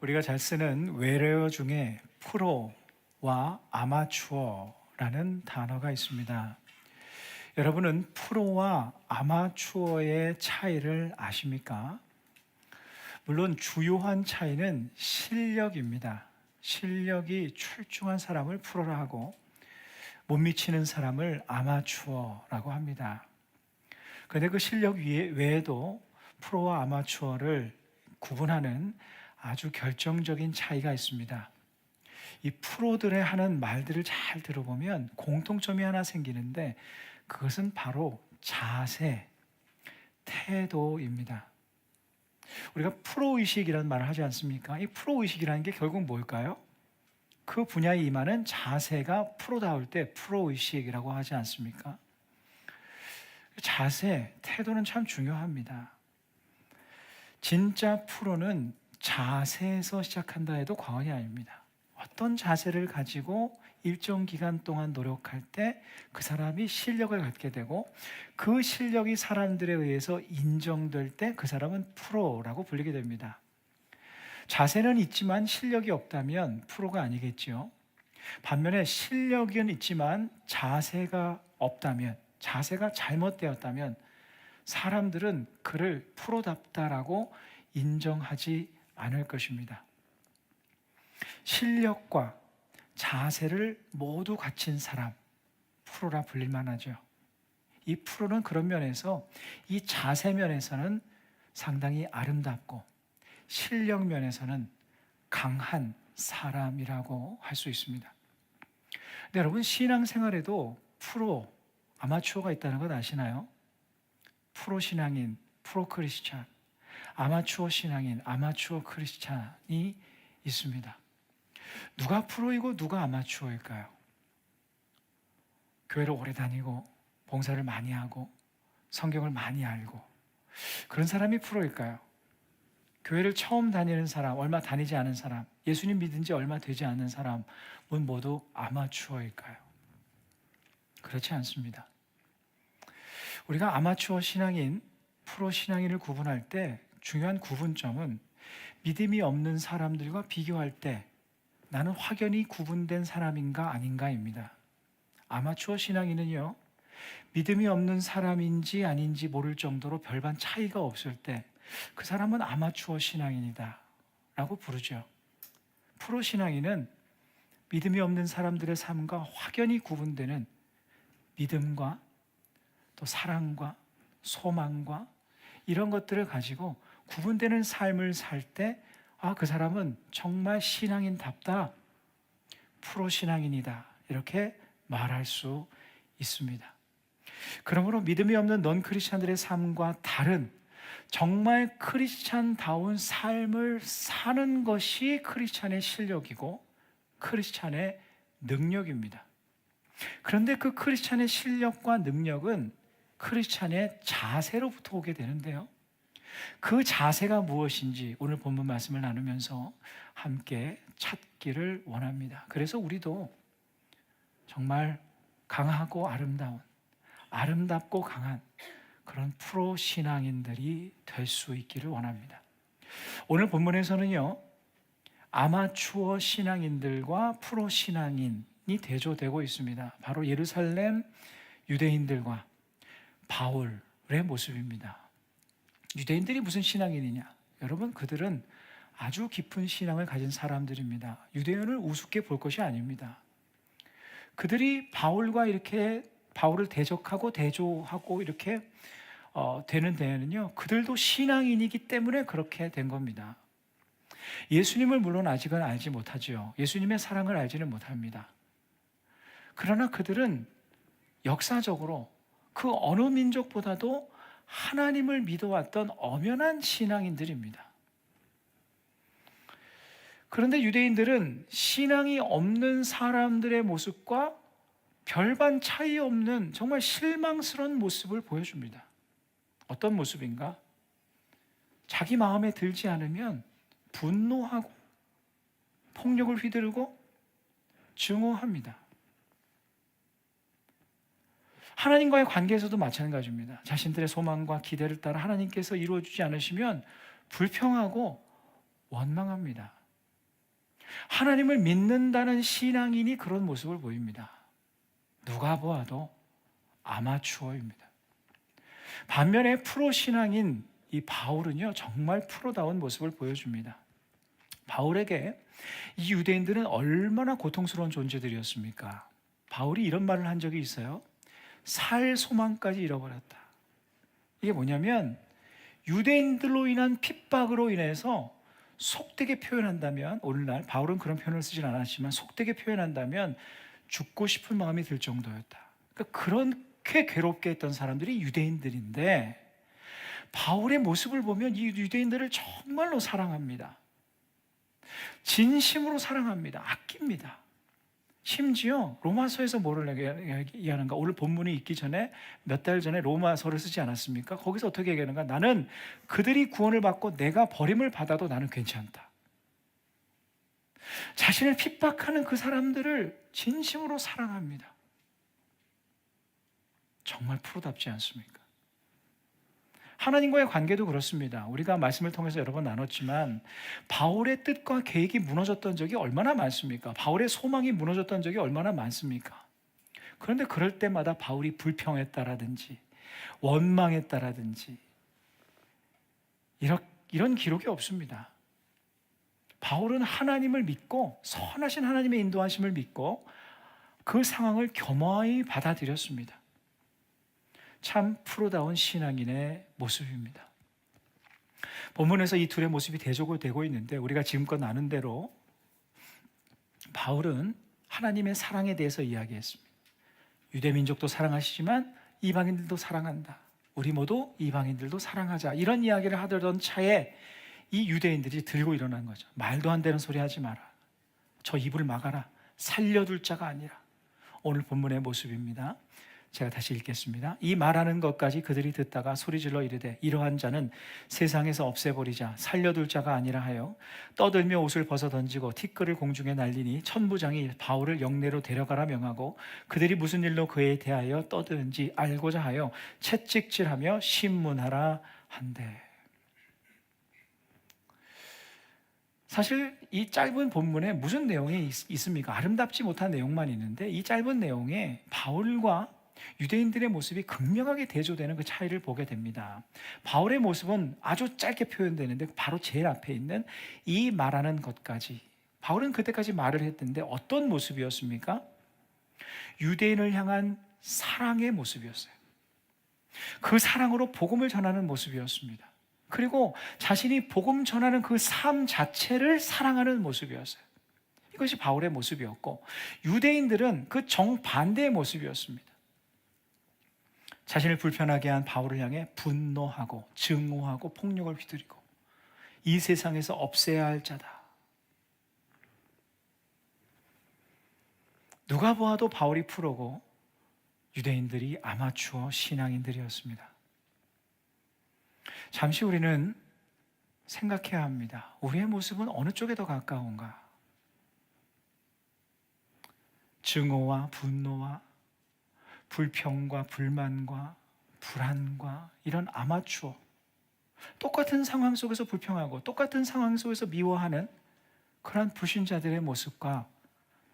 우리가 잘 쓰는 외래어 중에 프로와 아마추어라는 단어가 있습니다. 여러분은 프로와 아마추어의 차이를 아십니까? 물론 주요한 차이는 실력입니다. 실력이 출중한 사람을 프로라 하고 못 미치는 사람을 아마추어라고 합니다. 그런데 그 실력 외에도 프로와 아마추어를 구분하는 아주 결정적인 차이가 있습니다. 이 프로들의 하는 말들을 잘 들어보면 공통점이 하나 생기는데 그것은 바로 자세, 태도입니다. 우리가 프로의식이라는 말을 하지 않습니까? 이 프로의식이라는 게 결국 뭘까요? 그 분야에 임하는 자세가 프로다울 때 프로의식이라고 하지 않습니까? 자세, 태도는 참 중요합니다. 진짜 프로는 자세에서 시작한다 해도 과언이 아닙니다. 어떤 자세를 가지고 일정 기간 동안 노력할 때 그 사람이 실력을 갖게 되고 그 실력이 사람들에 의해서 인정될 때 그 사람은 프로라고 불리게 됩니다. 자세는 있지만 실력이 없다면 프로가 아니겠죠. 반면에 실력은 있지만 자세가 없다면, 자세가 잘못되었다면 사람들은 그를 프로답다라고 인정하지 않을 것입니다. 실력과 자세를 모두 갖춘 사람, 프로라 불릴 만하죠. 이 프로는 그런 면에서 이 자세 면에서는 상당히 아름답고 실력 면에서는 강한 사람이라고 할 수 있습니다. 근데 여러분, 신앙생활에도 프로, 아마추어가 있다는 것 아시나요? 프로 신앙인, 프로 크리스찬, 아마추어 신앙인, 아마추어 크리스찬이 있습니다. 누가 프로이고 누가 아마추어일까요? 교회를 오래 다니고 봉사를 많이 하고 성경을 많이 알고 그런 사람이 프로일까요? 교회를 처음 다니는 사람, 얼마 다니지 않은 사람, 예수님 믿은 지 얼마 되지 않은 사람은 모두 아마추어일까요? 그렇지 않습니다. 우리가 아마추어 신앙인, 프로 신앙인을 구분할 때 중요한 구분점은 믿음이 없는 사람들과 비교할 때 나는 확연히 구분된 사람인가 아닌가입니다. 아마추어 신앙인은요, 믿음이 없는 사람인지 아닌지 모를 정도로 별반 차이가 없을 때 그 사람은 아마추어 신앙인이다 라고 부르죠. 프로 신앙인은 믿음이 없는 사람들의 삶과 확연히 구분되는 믿음과 또 사랑과 소망과 이런 것들을 가지고 구분되는 삶을 살 때 그 사람은 정말 신앙인답다, 프로 신앙인이다 이렇게 말할 수 있습니다. 그러므로 믿음이 없는 넌 크리스찬들의 삶과 다른 정말 크리스찬다운 삶을 사는 것이 크리스찬의 실력이고 크리스찬의 능력입니다. 그런데 그 크리스찬의 실력과 능력은 크리스찬의 자세로부터 오게 되는데요. 그 자세가 무엇인지 오늘 본문 말씀을 나누면서 함께 찾기를 원합니다. 그래서 우리도 정말 강하고 아름답고 강한 그런 프로 신앙인들이 될 수 있기를 원합니다. 오늘 본문에서는요, 아마추어 신앙인들과 프로 신앙인이 대조되고 있습니다. 바로 예루살렘 유대인들과 바울의 모습입니다. 유대인들이 무슨 신앙인이냐? 여러분, 그들은 아주 깊은 신앙을 가진 사람들입니다. 유대인을 우습게 볼 것이 아닙니다. 그들이 바울과 이렇게 바울을 대적하고 대조하고 이렇게 되는 데에는요, 그들도 신앙인이기 때문에 그렇게 된 겁니다. 예수님을 물론 아직은 알지 못하죠. 예수님의 사랑을 알지는 못합니다. 그러나 그들은 역사적으로 그 어느 민족보다도 하나님을 믿어왔던 엄연한 신앙인들입니다. 그런데 유대인들은 신앙이 없는 사람들의 모습과 별반 차이 없는 정말 실망스러운 모습을 보여줍니다. 어떤 모습인가? 자기 마음에 들지 않으면 분노하고 폭력을 휘두르고 증오합니다. 하나님과의 관계에서도 마찬가지입니다. 자신들의 소망과 기대를 따라 하나님께서 이루어주지 않으시면 불평하고 원망합니다. 하나님을 믿는다는 신앙인이 그런 모습을 보입니다. 누가 보아도 아마추어입니다. 반면에 프로 신앙인 이 바울은요, 정말 프로다운 모습을 보여줍니다. 바울에게 이 유대인들은 얼마나 고통스러운 존재들이었습니까? 바울이 이런 말을 한 적이 있어요. 살 소망까지 잃어버렸다. 이게 뭐냐면 유대인들로 인한 핍박으로 인해서 속되게 표현한다면, 오늘날 바울은 그런 표현을 쓰진 않았지만 속되게 표현한다면 죽고 싶은 마음이 들 정도였다. 그러니까 그렇게 괴롭게 했던 사람들이 유대인들인데, 바울의 모습을 보면 이 유대인들을 정말로 사랑합니다. 진심으로 사랑합니다. 아낍니다. 심지어 로마서에서 뭐를 얘기하는가? 오늘 본문이 있기 전에 몇 달 전에 로마서를 쓰지 않았습니까? 거기서 어떻게 얘기하는가? 나는 그들이 구원을 받고 내가 버림을 받아도 나는 괜찮다. 자신을 핍박하는 그 사람들을 진심으로 사랑합니다. 정말 프로답지 않습니까? 하나님과의 관계도 그렇습니다. 우리가 말씀을 통해서 여러 번 나눴지만 바울의 뜻과 계획이 무너졌던 적이 얼마나 많습니까? 바울의 소망이 무너졌던 적이 얼마나 많습니까? 그런데 그럴 때마다 바울이 불평했다라든지 원망했다라든지 이런 기록이 없습니다. 바울은 하나님을 믿고 선하신 하나님의 인도하심을 믿고 그 상황을 겸허히 받아들였습니다. 참 프로다운 신앙인의 모습입니다. 본문에서 이 둘의 모습이 대조가 되고 있는데, 우리가 지금껏 나눈 대로 바울은 하나님의 사랑에 대해서 이야기했습니다. 유대민족도 사랑하시지만 이방인들도 사랑한다. 우리 모두 이방인들도 사랑하자. 이런 이야기를 하던 차에 이 유대인들이 들고 일어난 거죠. 말도 안 되는 소리 하지 마라. 저 입을 막아라. 살려둘 자가 아니라. 오늘 본문의 모습입니다. 제가 다시 읽겠습니다. 이 말하는 것까지 그들이 듣다가 소리질러 이르되 이러한 자는 세상에서 없애버리자. 살려둘 자가 아니라 하여 떠들며 옷을 벗어 던지고 티끌을 공중에 날리니 천부장이 바울을 영내로 데려가라 명하고 그들이 무슨 일로 그에 대하여 떠드는지 알고자 하여 채찍질하며 신문하라 한대. 사실 이 짧은 본문에 무슨 내용이 있습니까? 아름답지 못한 내용만 있는데, 이 짧은 내용에 바울과 유대인들의 모습이 극명하게 대조되는 그 차이를 보게 됩니다. 바울의 모습은 아주 짧게 표현되는데, 바로 제일 앞에 있는 이 말하는 것까지, 바울은 그때까지 말을 했는데 어떤 모습이었습니까? 유대인을 향한 사랑의 모습이었어요. 그 사랑으로 복음을 전하는 모습이었습니다. 그리고 자신이 복음 전하는 그 삶 자체를 사랑하는 모습이었어요. 이것이 바울의 모습이었고, 유대인들은 그 정반대의 모습이었습니다. 자신을 불편하게 한 바울을 향해 분노하고 증오하고 폭력을 휘두르고 이 세상에서 없애야 할 자다. 누가 보아도 바울이 프로고 유대인들이 아마추어 신앙인들이었습니다. 잠시 우리는 생각해야 합니다. 우리의 모습은 어느 쪽에 더 가까운가? 증오와 분노와 불평과 불만과 불안과 이런 아마추어, 똑같은 상황 속에서 불평하고 똑같은 상황 속에서 미워하는 그런 불신자들의 모습과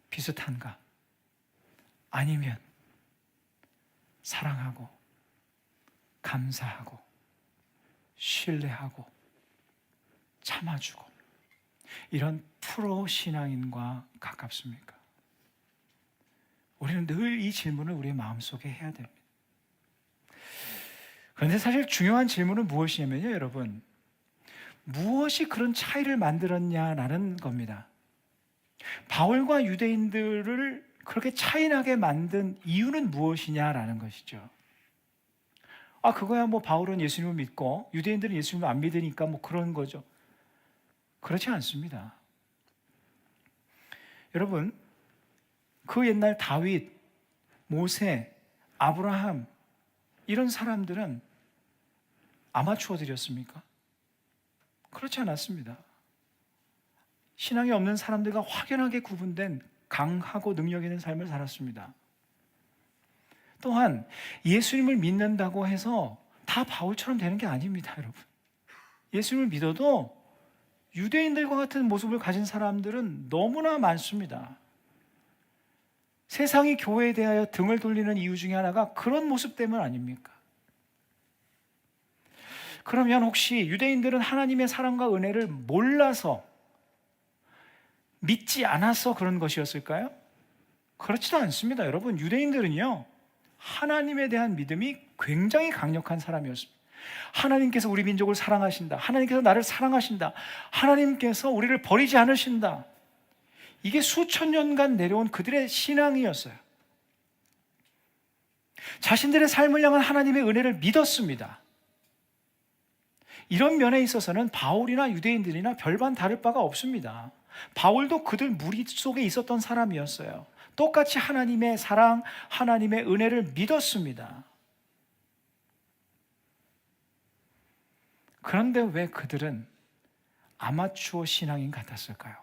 비슷한가? 아니면 사랑하고 감사하고 신뢰하고 참아주고 이런 프로 신앙인과 가깝습니까? 우리는 늘 이 질문을 우리의 마음속에 해야 됩니다. 그런데 사실 중요한 질문은 무엇이냐면요, 여러분, 무엇이 그런 차이를 만들었냐라는 겁니다. 바울과 유대인들을 그렇게 차이나게 만든 이유는 무엇이냐라는 것이죠. 그거야 뭐 바울은 예수님을 믿고 유대인들은 예수님을 안 믿으니까 뭐 그런 거죠. 그렇지 않습니다. 여러분, 그 옛날 다윗, 모세, 아브라함 이런 사람들은 아마추어들이었습니까? 그렇지 않았습니다. 신앙이 없는 사람들과 확연하게 구분된 강하고 능력 있는 삶을 살았습니다. 또한 예수님을 믿는다고 해서 다 바울처럼 되는 게 아닙니다, 여러분. 예수님을 믿어도 유대인들과 같은 모습을 가진 사람들은 너무나 많습니다. 세상이 교회에 대하여 등을 돌리는 이유 중에 하나가 그런 모습 때문 아닙니까? 그러면 혹시 유대인들은 하나님의 사랑과 은혜를 몰라서, 믿지 않아서 그런 것이었을까요? 그렇지도 않습니다. 여러분, 유대인들은요, 하나님에 대한 믿음이 굉장히 강력한 사람이었습니다. 하나님께서 우리 민족을 사랑하신다. 하나님께서 나를 사랑하신다. 하나님께서 우리를 버리지 않으신다. 이게 수천 년간 내려온 그들의 신앙이었어요. 자신들의 삶을 향한 하나님의 은혜를 믿었습니다. 이런 면에 있어서는 바울이나 유대인들이나 별반 다를 바가 없습니다. 바울도 그들 무리 속에 있었던 사람이었어요. 똑같이 하나님의 사랑, 하나님의 은혜를 믿었습니다. 그런데 왜 그들은 아마추어 신앙인 같았을까요?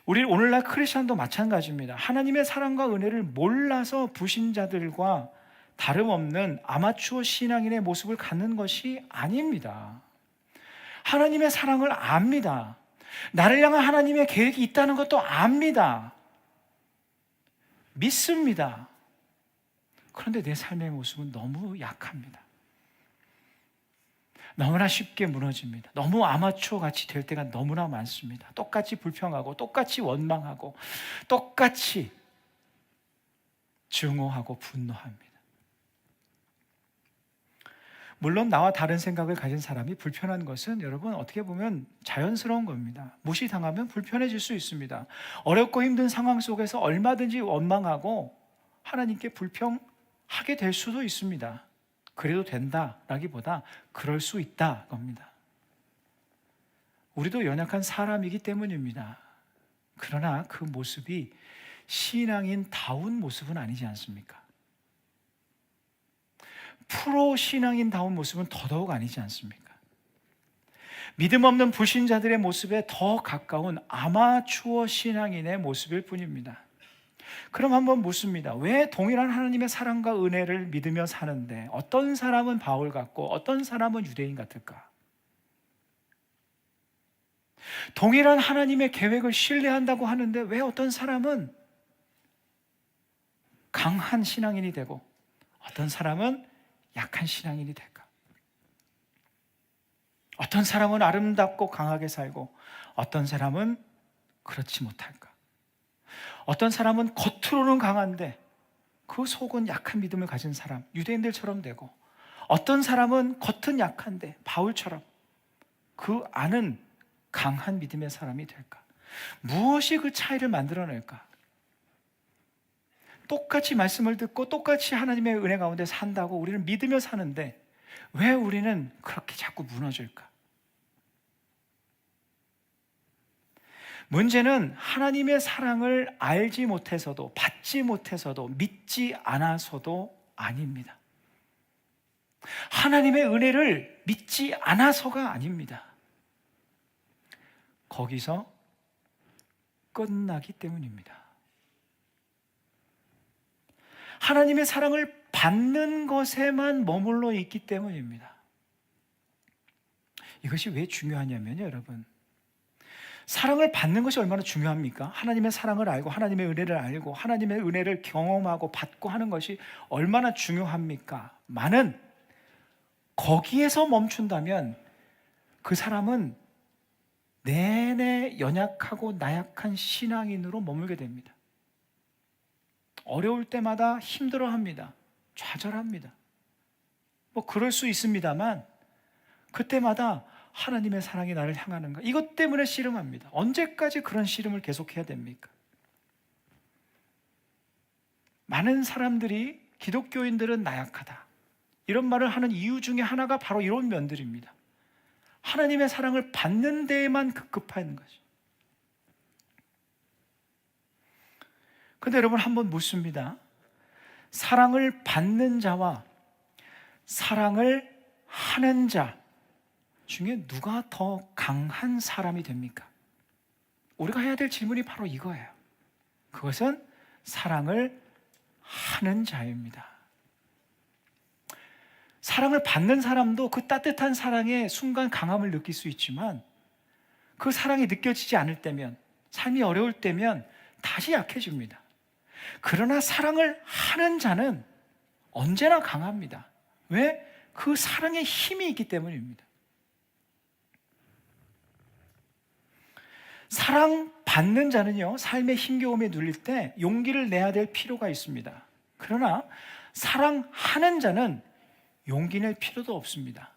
우리 오늘날 크리스천도 마찬가지입니다. 하나님의 사랑과 은혜를 몰라서 불신자들과 다름없는 아마추어 신앙인의 모습을 갖는 것이 아닙니다. 하나님의 사랑을 압니다. 나를 향한 하나님의 계획이 있다는 것도 압니다. 믿습니다. 그런데 내 삶의 모습은 너무 약합니다. 너무나 쉽게 무너집니다. 너무 아마추어 같이 될 때가 너무나 많습니다. 똑같이 불평하고 똑같이 원망하고 똑같이 증오하고 분노합니다. 물론 나와 다른 생각을 가진 사람이 불편한 것은 여러분 어떻게 보면 자연스러운 겁니다. 무시당하면 불편해질 수 있습니다. 어렵고 힘든 상황 속에서 얼마든지 원망하고 하나님께 불평하게 될 수도 있습니다. 그래도 된다라기보다 그럴 수 있다 겁니다. 우리도 연약한 사람이기 때문입니다. 그러나 그 모습이 신앙인다운 모습은 아니지 않습니까? 프로 신앙인다운 모습은 더더욱 아니지 않습니까? 믿음 없는 불신자들의 모습에 더 가까운 아마추어 신앙인의 모습일 뿐입니다. 그럼 한번 묻습니다. 왜 동일한 하나님의 사랑과 은혜를 믿으며 사는데 어떤 사람은 바울 같고 어떤 사람은 유대인 같을까? 동일한 하나님의 계획을 신뢰한다고 하는데 왜 어떤 사람은 강한 신앙인이 되고 어떤 사람은 약한 신앙인이 될까? 어떤 사람은 아름답고 강하게 살고 어떤 사람은 그렇지 못할까? 어떤 사람은 겉으로는 강한데 그 속은 약한 믿음을 가진 사람, 유대인들처럼 되고 어떤 사람은 겉은 약한데 바울처럼 그 안은 강한 믿음의 사람이 될까? 무엇이 그 차이를 만들어낼까? 똑같이 말씀을 듣고 똑같이 하나님의 은혜 가운데 산다고 우리는 믿으며 사는데 왜 우리는 그렇게 자꾸 무너질까? 문제는 하나님의 사랑을 알지 못해서도 받지 못해서도 믿지 않아서도 아닙니다. 하나님의 은혜를 믿지 않아서가 아닙니다. 거기서 끝나기 때문입니다. 하나님의 사랑을 받는 것에만 머물러 있기 때문입니다. 이것이 왜 중요하냐면요, 여러분. 사랑을 받는 것이 얼마나 중요합니까? 하나님의 사랑을 알고 하나님의 은혜를 알고 하나님의 은혜를 경험하고 받고 하는 것이 얼마나 중요합니까? 많은 거기에서 멈춘다면 그 사람은 내내 연약하고 나약한 신앙인으로 머물게 됩니다. 어려울 때마다 힘들어합니다. 좌절합니다. 뭐 그럴 수 있습니다만 그때마다 하나님의 사랑이 나를 향하는가? 이것 때문에 씨름합니다. 언제까지 그런 씨름을 계속해야 됩니까? 많은 사람들이 기독교인들은 나약하다 이런 말을 하는 이유 중에 하나가 바로 이런 면들입니다. 하나님의 사랑을 받는 데에만 급급한 것이. 그런데 여러분 한번 묻습니다. 사랑을 받는 자와 사랑을 하는 자 중에 누가 더 강한 사람이 됩니까? 우리가 해야 될 질문이 바로 이거예요. 그것은 사랑을 하는 자입니다. 사랑을 받는 사람도 그 따뜻한 사랑의 순간 강함을 느낄 수 있지만 그 사랑이 느껴지지 않을 때면, 삶이 어려울 때면 다시 약해집니다. 그러나 사랑을 하는 자는 언제나 강합니다. 왜? 그 사랑의 힘이 있기 때문입니다. 사랑받는 자는요, 삶의 힘겨움에 눌릴 때 용기를 내야 될 필요가 있습니다. 그러나 사랑하는 자는 용기 낼 필요도 없습니다.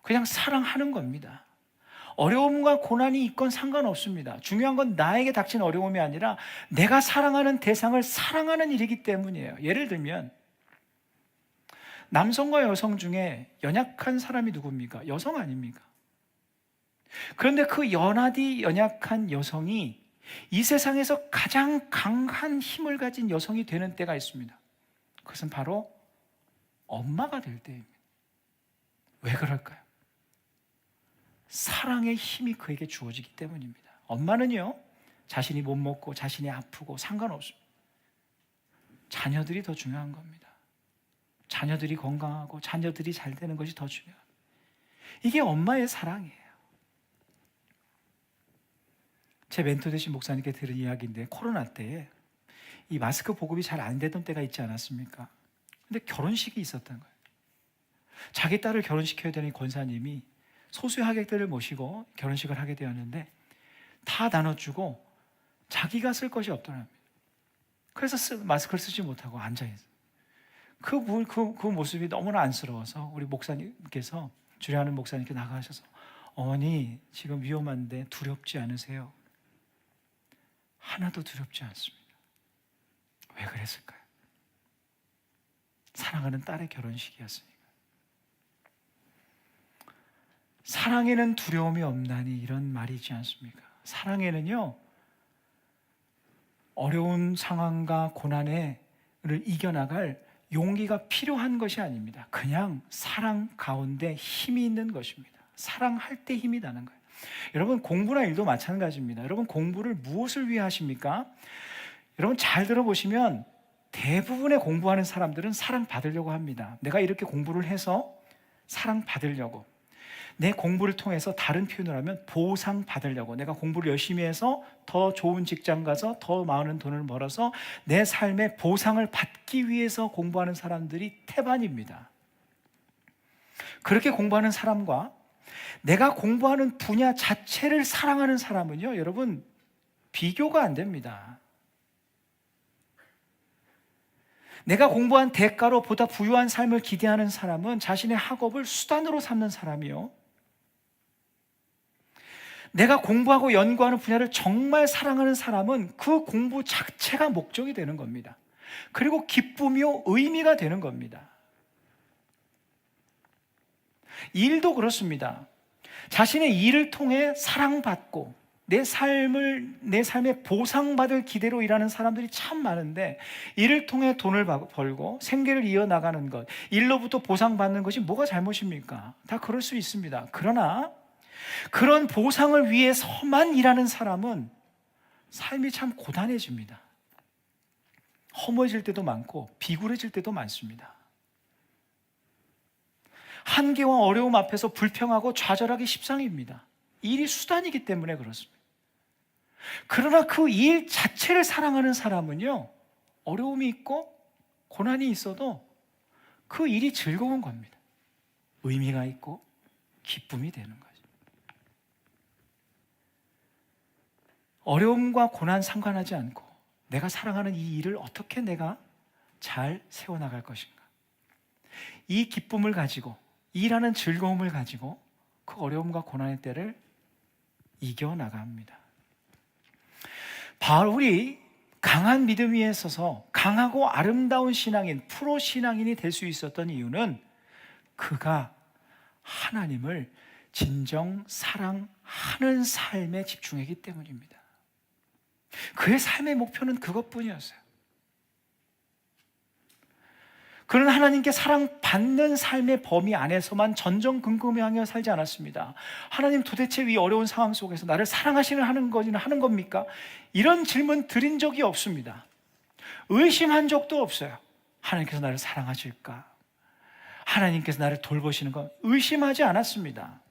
그냥 사랑하는 겁니다. 어려움과 고난이 있건 상관없습니다. 중요한 건 나에게 닥친 어려움이 아니라 내가 사랑하는 대상을 사랑하는 일이기 때문이에요. 예를 들면 남성과 여성 중에 연약한 사람이 누굽니까? 여성 아닙니까? 그런데 그 연하디 연약한 여성이 이 세상에서 가장 강한 힘을 가진 여성이 되는 때가 있습니다. 그것은 바로 엄마가 될 때입니다. 왜 그럴까요? 사랑의 힘이 그에게 주어지기 때문입니다. 엄마는요, 자신이 못 먹고 자신이 아프고 상관없습니다. 자녀들이 더 중요한 겁니다. 자녀들이 건강하고 자녀들이 잘 되는 것이 더 중요합니다. 이게 엄마의 사랑이에요. 제 멘토 되신 목사님께 들은 이야기인데, 코로나 때에 이 마스크 보급이 잘 안 되던 때가 있지 않았습니까? 근데 결혼식이 있었던 거예요. 자기 딸을 결혼시켜야 되는 권사님이 소수의 하객들을 모시고 결혼식을 하게 되었는데 다 나눠주고 자기가 쓸 것이 없더랍니다. 그래서 마스크를 쓰지 못하고 앉아있어요. 그 모습이 너무나 안쓰러워서 우리 목사님께서, 주례하는 목사님께 나가셔서, 어머니 지금 위험한데 두렵지 않으세요? 하나도 두렵지 않습니다. 왜 그랬을까요? 사랑하는 딸의 결혼식이었으니까. 사랑에는 두려움이 없나니, 이런 말이 있지 않습니까? 사랑에는요, 어려운 상황과 고난을 이겨나갈 용기가 필요한 것이 아닙니다. 그냥 사랑 가운데 힘이 있는 것입니다. 사랑할 때 힘이 나는 거예요. 여러분, 공부나 일도 마찬가지입니다. 여러분, 공부를 무엇을 위해 하십니까? 여러분, 잘 들어보시면 대부분의 공부하는 사람들은 사랑받으려고 합니다. 내가 이렇게 공부를 해서 사랑받으려고, 내 공부를 통해서 다른 표현을 하면 보상받으려고, 내가 공부를 열심히 해서 더 좋은 직장 가서 더 많은 돈을 벌어서 내 삶의 보상을 받기 위해서 공부하는 사람들이 태반입니다. 그렇게 공부하는 사람과 내가 공부하는 분야 자체를 사랑하는 사람은요, 여러분, 비교가 안 됩니다. 내가 공부한 대가로 보다 부유한 삶을 기대하는 사람은 자신의 학업을 수단으로 삼는 사람이요, 내가 공부하고 연구하는 분야를 정말 사랑하는 사람은 그 공부 자체가 목적이 되는 겁니다. 그리고 기쁨이요, 의미가 되는 겁니다. 일도 그렇습니다. 자신의 일을 통해 사랑받고 내 삶에 보상받을 기대로 일하는 사람들이 참 많은데, 일을 통해 돈을 벌고 생계를 이어나가는 것, 일로부터 보상받는 것이 뭐가 잘못입니까? 다 그럴 수 있습니다. 그러나 그런 보상을 위해서만 일하는 사람은 삶이 참 고단해집니다. 허무해질 때도 많고 비굴해질 때도 많습니다. 한계와 어려움 앞에서 불평하고 좌절하기 십상입니다. 일이 수단이기 때문에 그렇습니다. 그러나 그 일 자체를 사랑하는 사람은요, 어려움이 있고 고난이 있어도 그 일이 즐거운 겁니다. 의미가 있고 기쁨이 되는 거죠. 어려움과 고난 상관하지 않고 내가 사랑하는 이 일을 어떻게 내가 잘 세워나갈 것인가, 이 기쁨을 가지고, 일하는 즐거움을 가지고 그 어려움과 고난의 때를 이겨나갑니다. 바울이 강한 믿음 위에 서서 강하고 아름다운 신앙인, 프로 신앙인이 될 수 있었던 이유는 그가 하나님을 진정 사랑하는 삶에 집중했기 때문입니다. 그의 삶의 목표는 그것뿐이었어요. 그는 하나님께 사랑받는 삶의 범위 안에서만 전전긍긍하며 살지 않았습니다. 하나님, 도대체 이 어려운 상황 속에서 나를 사랑하시는 하는 겁니까? 이런 질문 드린 적이 없습니다. 의심한 적도 없어요. 하나님께서 나를 사랑하실까? 하나님께서 나를 돌보시는 거 의심하지 않았습니다.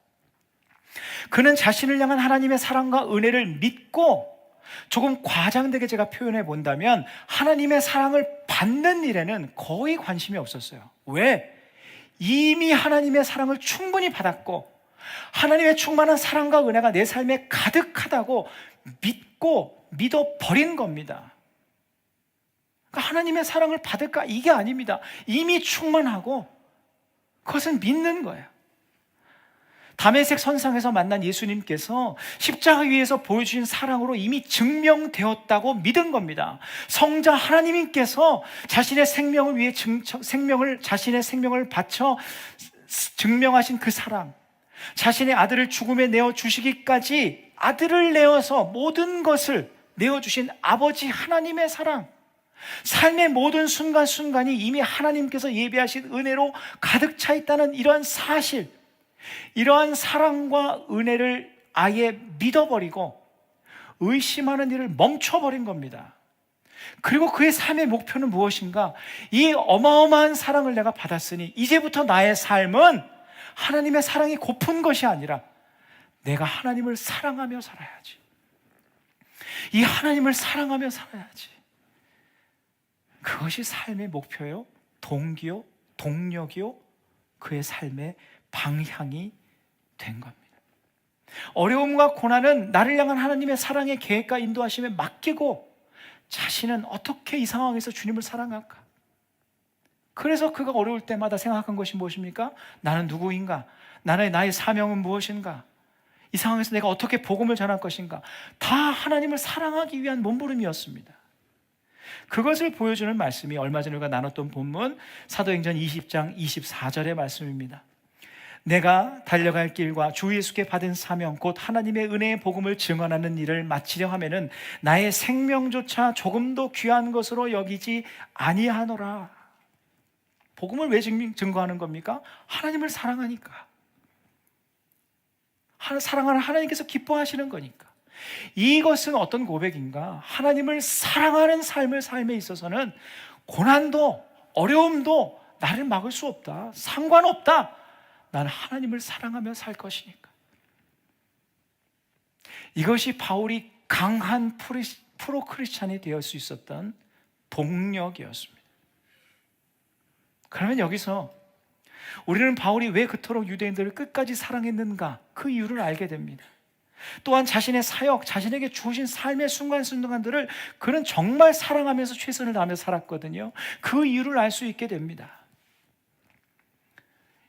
그는 자신을 향한 하나님의 사랑과 은혜를 믿고, 조금 과장되게 제가 표현해 본다면 하나님의 사랑을 받는 일에는 거의 관심이 없었어요. 왜? 이미 하나님의 사랑을 충분히 받았고 하나님의 충만한 사랑과 은혜가 내 삶에 가득하다고 믿고 믿어버린 겁니다. 그러니까 하나님의 사랑을 받을까? 이게 아닙니다. 이미 충만하고 그것은 믿는 거예요. 다메섹 선상에서 만난 예수님께서 십자가 위에서 보여주신 사랑으로 이미 증명되었다고 믿은 겁니다. 성자 하나님께서 자신의 생명을 위해 자신의 생명을 바쳐 증명하신 그 사랑, 자신의 아들을 죽음에 내어 주시기까지 아들을 내어서 모든 것을 내어주신 아버지 하나님의 사랑, 삶의 모든 순간순간이 이미 하나님께서 예비하신 은혜로 가득 차 있다는 이러한 사실, 이러한 사랑과 은혜를 아예 믿어버리고 의심하는 일을 멈춰버린 겁니다. 그리고 그의 삶의 목표는 무엇인가? 이 어마어마한 사랑을 내가 받았으니 이제부터 나의 삶은 하나님의 사랑이 고픈 것이 아니라 내가 하나님을 사랑하며 살아야지. 이 하나님을 사랑하며 살아야지. 그것이 삶의 목표요, 동기요, 동력이요, 그의 삶의 방향이 된 겁니다. 어려움과 고난은 나를 향한 하나님의 사랑의 계획과 인도하심에 맡기고 자신은 어떻게 이 상황에서 주님을 사랑할까? 그래서 그가 어려울 때마다 생각한 것이 무엇입니까? 나는 누구인가? 나의 사명은 무엇인가? 이 상황에서 내가 어떻게 복음을 전할 것인가? 다 하나님을 사랑하기 위한 몸부림이었습니다. 그것을 보여주는 말씀이 얼마 전에 우리가 나눴던 본문 사도행전 20장 24절의 말씀입니다. 내가 달려갈 길과 주 예수께 받은 사명 곧 하나님의 은혜의 복음을 증언하는 일을 마치려 하면은 나의 생명조차 조금도 귀한 것으로 여기지 아니하노라. 복음을 왜 증거하는 겁니까? 하나님을 사랑하니까. 사랑하는 하나님께서 기뻐하시는 거니까. 이것은 어떤 고백인가? 하나님을 사랑하는 삶에 있어서는 고난도 어려움도 나를 막을 수 없다. 상관없다. 나는 하나님을 사랑하며 살 것이니까. 이것이 바울이 강한 프로 크리스찬이 되어 수 있었던 동력이었습니다. 그러면 여기서 우리는 바울이 왜 그토록 유대인들을 끝까지 사랑했는가? 그 이유를 알게 됩니다. 또한 자신의 사역, 자신에게 주어진 삶의 순간순간들을 그는 정말 사랑하면서 최선을 다하며 살았거든요. 그 이유를 알 수 있게 됩니다.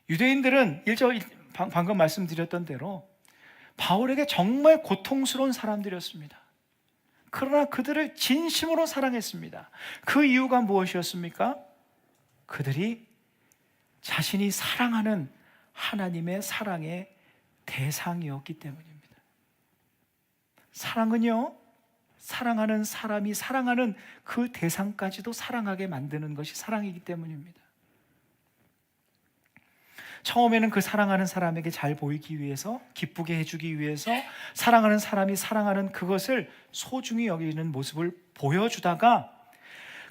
유대인들은 방금 말씀드렸던 대로 바울에게 정말 고통스러운 사람들이었습니다. 그러나 그들을 진심으로 사랑했습니다. 그 이유가 무엇이었습니까? 그들이 자신이 사랑하는 하나님의 사랑의 대상이었기 때문입니다. 사랑은요, 사랑하는 사람이 사랑하는 그 대상까지도 사랑하게 만드는 것이 사랑이기 때문입니다. 처음에는 그 사랑하는 사람에게 잘 보이기 위해서, 기쁘게 해주기 위해서 사랑하는 사람이 사랑하는 그것을 소중히 여기는 모습을 보여주다가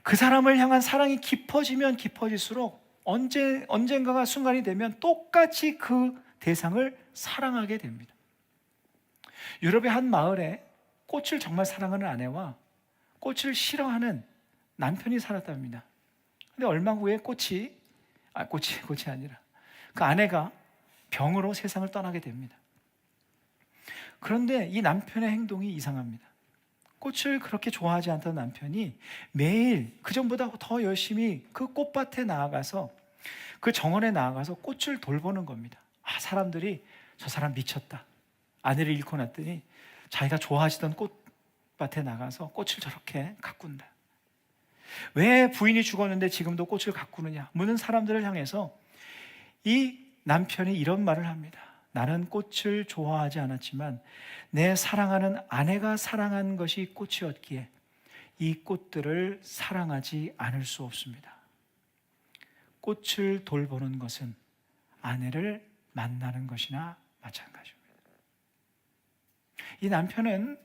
그 사람을 향한 사랑이 깊어지면 깊어질수록 언젠가가 순간이 되면 똑같이 그 대상을 사랑하게 됩니다. 유럽의 한 마을에 꽃을 정말 사랑하는 아내와 꽃을 싫어하는 남편이 살았답니다. 근데 얼마 후에 꽃이 아니라 그 아내가 병으로 세상을 떠나게 됩니다. 그런데 이 남편의 행동이 이상합니다. 꽃을 그렇게 좋아하지 않던 남편이 매일 그전보다 더 열심히 그 꽃밭에 나아가서, 그 정원에 나아가서 꽃을 돌보는 겁니다. 사람들이 저 사람 미쳤다. 아내를 잃고 났더니 자기가 좋아하시던 꽃밭에 나가서 꽃을 저렇게 가꾼다. 왜 부인이 죽었는데 지금도 꽃을 가꾸느냐 묻는 사람들을 향해서 이 남편이 이런 말을 합니다. 나는 꽃을 좋아하지 않았지만 내 사랑하는 아내가 사랑한 것이 꽃이었기에 이 꽃들을 사랑하지 않을 수 없습니다. 꽃을 돌보는 것은 아내를 만나는 것이나 마찬가지입니다. 이 남편은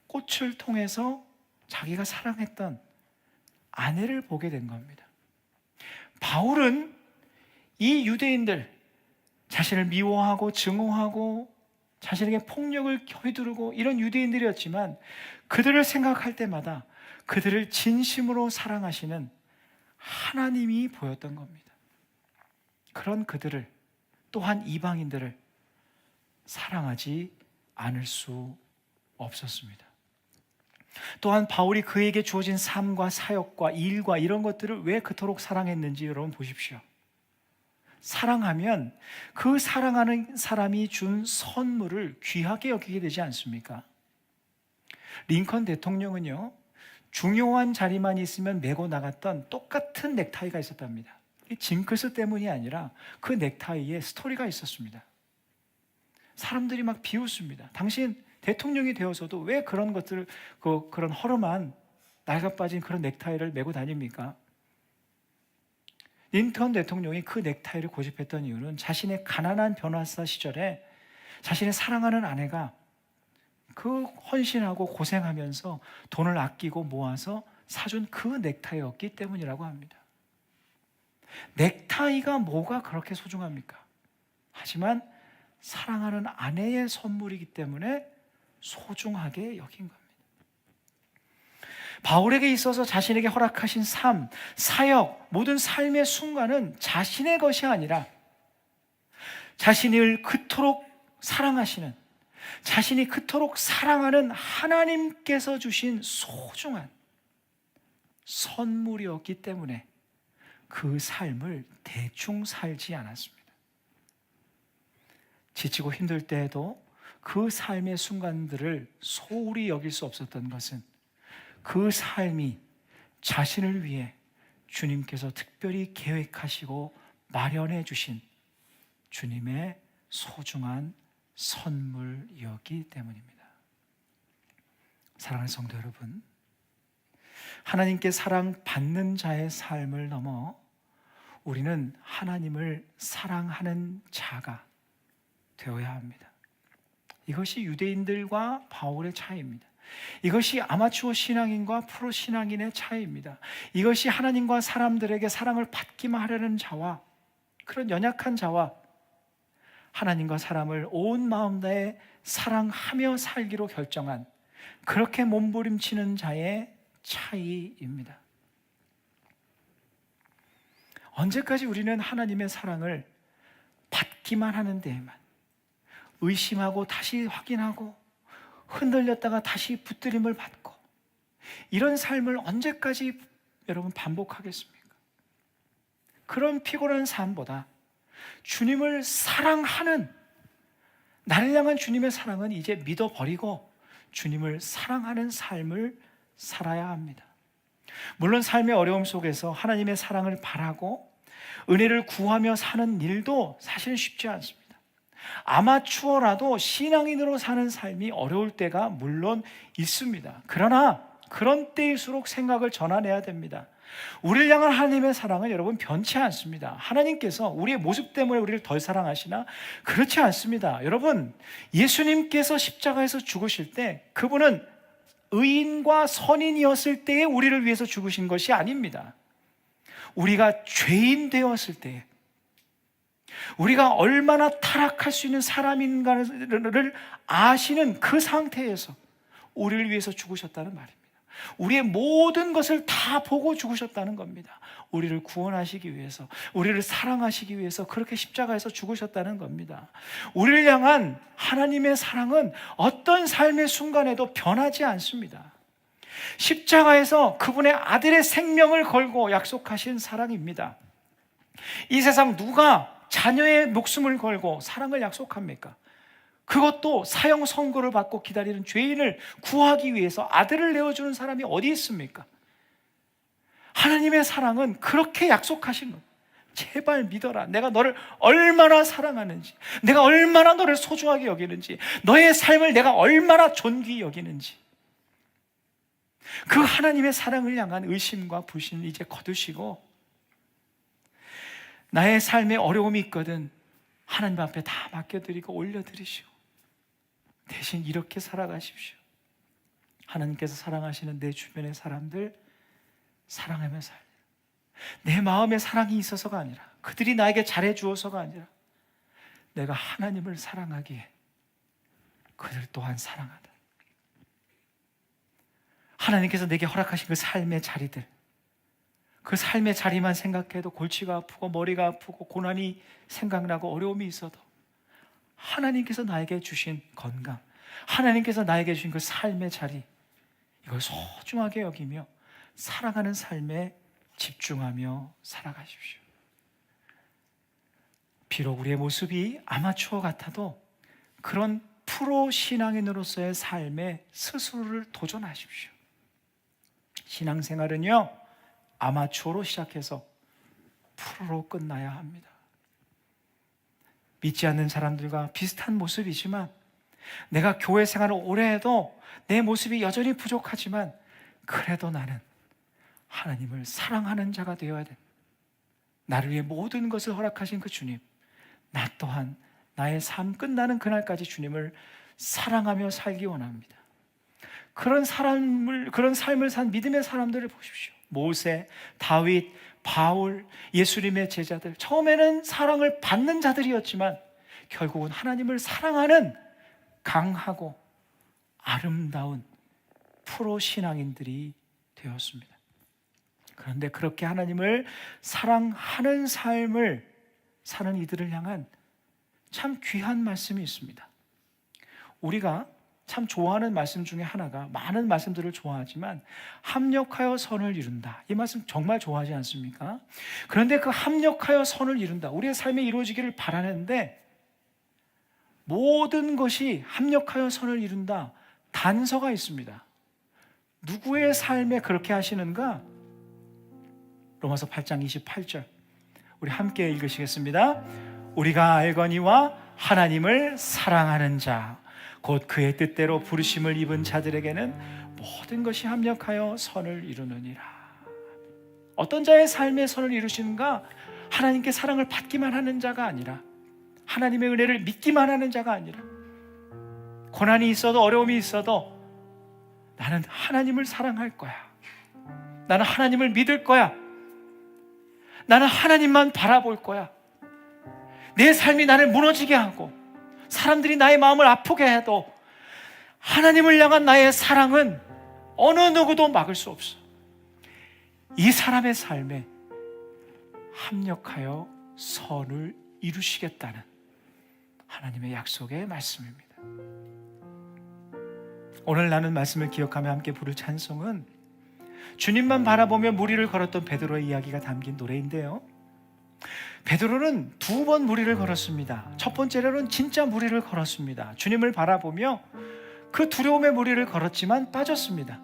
꽃을 통해서 자기가 사랑했던 아내를 보게 된 겁니다. 바울은 이 유대인들, 자신을 미워하고 증오하고 자신에게 폭력을 휘두르고 이런 유대인들이었지만 그들을 생각할 때마다 그들을 진심으로 사랑하시는 하나님이 보였던 겁니다. 그런 그들을, 또한 이방인들을 사랑하지 않을 수 없었습니다. 또한 바울이 그에게 주어진 삶과 사역과 일과 이런 것들을 왜 그토록 사랑했는지 여러분 보십시오. 사랑하면 그 사랑하는 사람이 준 선물을 귀하게 여기게 되지 않습니까? 링컨 대통령은요, 중요한 자리만 있으면 메고 나갔던 똑같은 넥타이가 있었답니다. 징크스 때문이 아니라 그 넥타이에 스토리가 있었습니다. 사람들이 막 비웃습니다. 당신 대통령이 되어서도 왜 그런 것들을, 그런 허름한 낡아 빠진 그런 넥타이를 메고 다닙니까? 링컨 대통령이 그 넥타이를 고집했던 이유는 자신의 가난한 변호사 시절에 자신의 사랑하는 아내가 그 헌신하고 고생하면서 돈을 아끼고 모아서 사준 그 넥타이였기 때문이라고 합니다. 넥타이가 뭐가 그렇게 소중합니까? 하지만 사랑하는 아내의 선물이기 때문에 소중하게 여긴 겁니다. 바울에게 있어서 자신에게 허락하신 삶, 사역, 모든 삶의 순간은 자신의 것이 아니라 자신을 그토록 사랑하시는, 자신이 그토록 사랑하는 하나님께서 주신 소중한 선물이었기 때문에 그 삶을 대충 살지 않았습니다. 지치고 힘들 때에도 그 삶의 순간들을 소홀히 여길 수 없었던 것은 그 삶이 자신을 위해 주님께서 특별히 계획하시고 마련해 주신 주님의 소중한 선물이었기 때문입니다. 사랑하는 성도 여러분, 하나님께 사랑받는 자의 삶을 넘어 우리는 하나님을 사랑하는 자가 되어야 합니다. 이것이 유대인들과 바울의 차이입니다. 이것이 아마추어 신앙인과 프로 신앙인의 차이입니다. 이것이 하나님과 사람들에게 사랑을 받기만 하려는 자와, 그런 연약한 자와 하나님과 사람을 온 마음 다해 사랑하며 살기로 결정한, 그렇게 몸부림치는 자의 차이입니다. 언제까지 우리는 하나님의 사랑을 받기만 하는 데에만, 의심하고 다시 확인하고 흔들렸다가 다시 붙들림을 받고, 이런 삶을 언제까지 여러분 반복하겠습니까? 그런 피곤한 삶보다 주님을 사랑하는, 나를 향한 주님의 사랑은 이제 믿어버리고 주님을 사랑하는 삶을 살아야 합니다. 물론 삶의 어려움 속에서 하나님의 사랑을 바라고 은혜를 구하며 사는 일도 사실은 쉽지 않습니다. 아마추어라도 신앙인으로 사는 삶이 어려울 때가 물론 있습니다. 그러나 그런 때일수록 생각을 전환해야 됩니다. 우리를 향한 하나님의 사랑은 여러분 변치 않습니다. 하나님께서 우리의 모습 때문에 우리를 덜 사랑하시나? 그렇지 않습니다. 여러분, 예수님께서 십자가에서 죽으실 때 그분은 의인과 선인이었을 때에 우리를 위해서 죽으신 것이 아닙니다. 우리가 죄인 되었을 때, 우리가 얼마나 타락할 수 있는 사람인가를 아시는 그 상태에서 우리를 위해서 죽으셨다는 말입니다. 우리의 모든 것을 다 보고 죽으셨다는 겁니다. 우리를 구원하시기 위해서, 우리를 사랑하시기 위해서 그렇게 십자가에서 죽으셨다는 겁니다. 우리를 향한 하나님의 사랑은 어떤 삶의 순간에도 변하지 않습니다. 십자가에서 그분의 아들의 생명을 걸고 약속하신 사랑입니다. 이 세상 누가 자녀의 목숨을 걸고 사랑을 약속합니까? 그것도 사형 선고를 받고 기다리는 죄인을 구하기 위해서 아들을 내어주는 사람이 어디 있습니까? 하나님의 사랑은 그렇게 약속하신 것. 제발 믿어라. 내가 너를 얼마나 사랑하는지, 내가 얼마나 너를 소중하게 여기는지, 너의 삶을 내가 얼마나 존귀히 여기는지. 그 하나님의 사랑을 향한 의심과 불신을 이제 거두시고, 나의 삶에 어려움이 있거든 하나님 앞에 다 맡겨드리고 올려드리시고 대신 이렇게 살아가십시오. 하나님께서 사랑하시는 내 주변의 사람들 사랑하며 살려. 내 마음에 사랑이 있어서가 아니라, 그들이 나에게 잘해주어서가 아니라, 내가 하나님을 사랑하기에 그들 또한 사랑하다. 하나님께서 내게 허락하신 그 삶의 자리들, 그 삶의 자리만 생각해도 골치가 아프고 머리가 아프고 고난이 생각나고 어려움이 있어도 하나님께서 나에게 주신 건강, 하나님께서 나에게 주신 그 삶의 자리, 이걸 소중하게 여기며 사랑하는 삶에 집중하며 살아가십시오. 비록 우리의 모습이 아마추어 같아도 그런 프로 신앙인으로서의 삶에 스스로를 도전하십시오. 신앙생활은요, 아마추어로 시작해서 프로로 끝나야 합니다. 믿지 않는 사람들과 비슷한 모습이지만, 내가 교회 생활을 오래 해도 내 모습이 여전히 부족하지만, 그래도 나는 하나님을 사랑하는 자가 되어야 돼. 나를 위해 모든 것을 허락하신 그 주님, 나 또한 나의 삶 끝나는 그날까지 주님을 사랑하며 살기 원합니다. 그런 삶을 산 믿음의 사람들을 보십시오. 모세, 다윗, 바울, 예수님의 제자들, 처음에는 사랑을 받는 자들이었지만 결국은 하나님을 사랑하는 강하고 아름다운 프로 신앙인들이 되었습니다. 그런데 그렇게 하나님을 사랑하는 삶을 사는 이들을 향한 참 귀한 말씀이 있습니다. 우리가 참 좋아하는 말씀 중에 하나가, 많은 말씀들을 좋아하지만 합력하여 선을 이룬다, 이 말씀 정말 좋아하지 않습니까? 그런데 그 합력하여 선을 이룬다, 우리의 삶에 이루어지기를 바라는데 모든 것이 합력하여 선을 이룬다, 단서가 있습니다. 누구의 삶에 그렇게 하시는가? 로마서 8장 28절 우리 함께 읽으시겠습니다. 우리가 알거니와 하나님을 사랑하는 자 곧 그의 뜻대로 부르심을 입은 자들에게는 모든 것이 합력하여 선을 이루느니라. 어떤 자의 삶에 선을 이루시는가? 하나님께 사랑을 받기만 하는 자가 아니라, 하나님의 은혜를 믿기만 하는 자가 아니라, 고난이 있어도 어려움이 있어도 나는 하나님을 사랑할 거야, 나는 하나님을 믿을 거야, 나는 하나님만 바라볼 거야, 내 삶이 나를 무너지게 하고 사람들이 나의 마음을 아프게 해도 하나님을 향한 나의 사랑은 어느 누구도 막을 수 없어. 이 사람의 삶에 합력하여 선을 이루시겠다는 하나님의 약속의 말씀입니다. 오늘 나눈 말씀을 기억하며 함께 부를 찬송은 주님만 바라보며 무리를 걸었던 베드로의 이야기가 담긴 노래인데요, 베드로는 2번 무리를 걸었습니다. 첫 번째로는 진짜 무리를 걸었습니다. 주님을 바라보며 그 두려움의 무리를 걸었지만 빠졌습니다.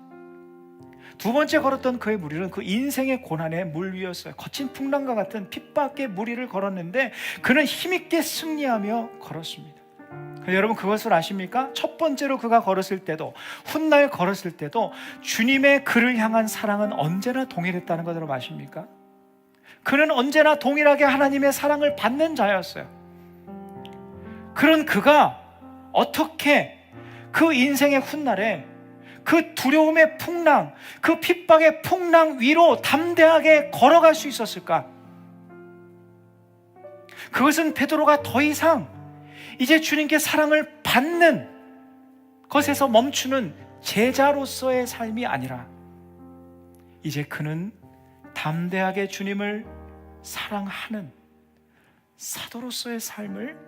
두 번째 걸었던 그의 무리는 그 인생의 고난의 물 위였어요. 거친 풍랑과 같은 핍박의 무리를 걸었는데 그는 힘있게 승리하며 걸었습니다. 여러분, 그것을 아십니까? 첫 번째로 그가 걸었을 때도, 훗날 걸었을 때도 주님의 그를 향한 사랑은 언제나 동일했다는 것을 아십니까? 그는 언제나 동일하게 하나님의 사랑을 받는 자였어요. 그런 그가 어떻게 그 인생의 훗날에 그 두려움의 풍랑, 그 핍박의 풍랑 위로 담대하게 걸어갈 수 있었을까? 그것은 베드로가 더 이상 이제 주님께 사랑을 받는 것에서 멈추는 제자로서의 삶이 아니라 이제 그는 담대하게 주님을 사랑하는 사도로서의 삶을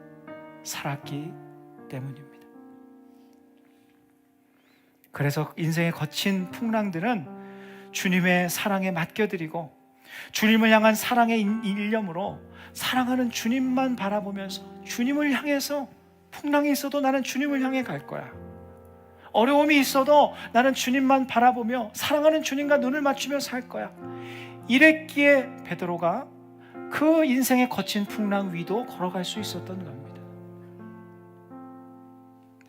살았기 때문입니다. 그래서 인생의 거친 풍랑들은 주님의 사랑에 맡겨드리고 주님을 향한 사랑의 일념으로 사랑하는 주님만 바라보면서 주님을 향해서, 풍랑이 있어도 나는 주님을 향해 갈 거야, 어려움이 있어도 나는 주님만 바라보며 사랑하는 주님과 눈을 맞추며 살 거야, 이랬기에 베드로가 그 인생의 거친 풍랑 위도 걸어갈 수 있었던 겁니다.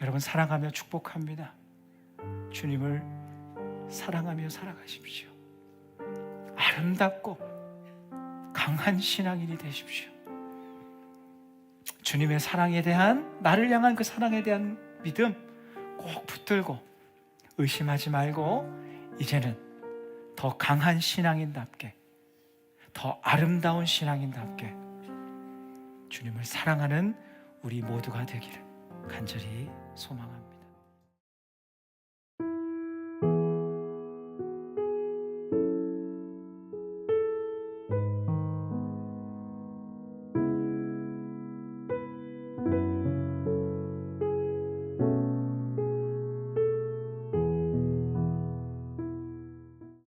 여러분, 사랑하며 축복합니다. 주님을 사랑하며 살아가십시오. 아름답고 강한 신앙인이 되십시오. 주님의 사랑에 대한, 나를 향한 그 사랑에 대한 믿음 꼭 붙들고 의심하지 말고 이제는 더 강한 신앙인답게, 더 아름다운 신앙인답게 주님을 사랑하는 우리 모두가 되기를 간절히 소망합니다.